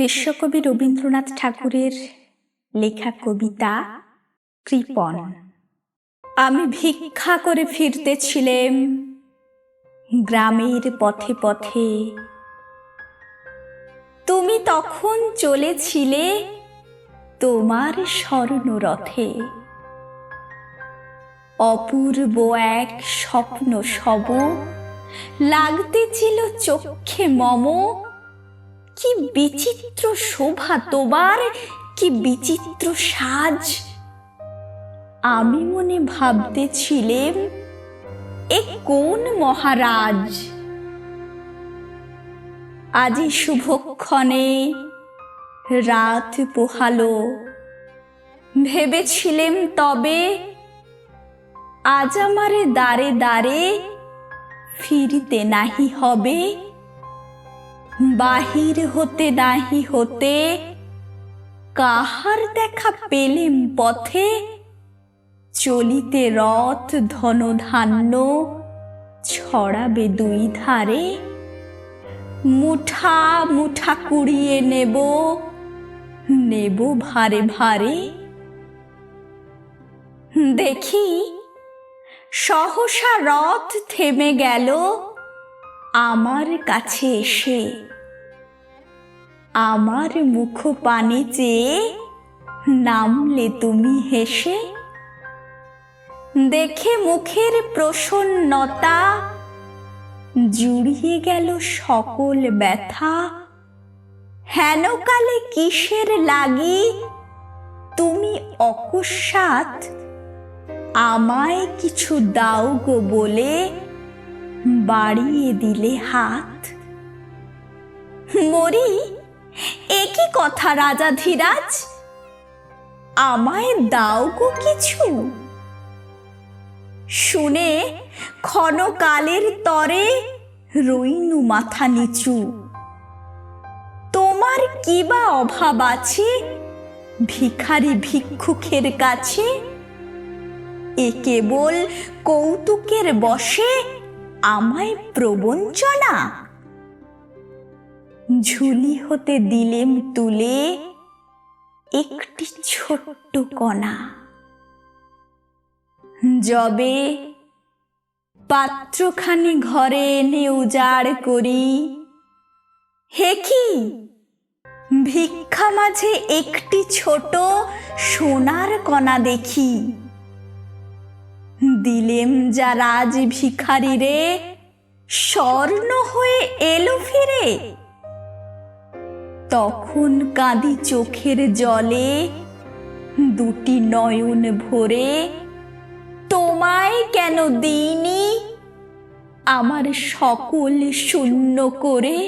বিশ্বকবি রবীন্দ্রনাথ ঠাকুরের লেখা কবিতা কৃপণ। আমি ভিক্ষা করে ফিরতেছিলাম গ্রামের পথে পথে, তুমি তখন চলেছিলে তোমার স্বর্ণরথে। অপূর্ব এক স্বপ্ন সব লাগতেছিল চক্ষে মম। কি বিচিত্র শোভা তোমার, কি বিচিত্র সাজ। আমি মনে ভাবতেছিলাম এ কোন মহারাজ। আজি শুভক্ষণে রাত পোহালো, ভেবেছিলাম তবে আজ আমারে দ্বারে দ্বারে ফিরিতে নাহি হবে। বাহির হতে নাহি হতে কাহার দেখা পেলেম পথে। চলিতে রথ ধনধান্য ছড়াবে দুই ধারে। মুঠা মুঠা কুড়িয়ে নেব, নেব ভারে ভারে। দেখি সহসা রথ থেমে গেল আমার কাছে এসে। আমার মুখ পানে চেয়ে নামলে তুমি হেসে। দেখে মুখের প্রসন্নতা জুড়িয়ে গেল সকল ব্যথা। হেনকালে কিসের লাগি তুমি অকস্মাৎ আমায় কিছু দাও গো বলে বাড়িয়ে দিলে হাত। মরি, এ কি কথা রাজা ধীরাজ, আমায় দাও গো কিছু। শুনে ক্ষণকালের তরে রইনু মাথা নিচু। তোমার কি বা অভাব আছে ভিখারি ভিক্ষুকের কাছে। এ কেবল কৌতুকের বশে আমায় প্রবঞ্চনা। ঝুলি হতে দিলেম তুলে একটি ছোট্ট কণা। যবে পাত্রখানি ঘরে এনে উজাড় করি, হে কি ভিক্ষা মাঝে একটি ছোট সোনার কণা দেখি। দিলেম যা রাজ ভিখারি রে, স্বর্ণ হয়ে এলো ফিরে। তখন কাঁদি চোখের জলে দুটি নয়ন ভরে। তোমায় কেন দিইনি আমার সকল শূন্য করে।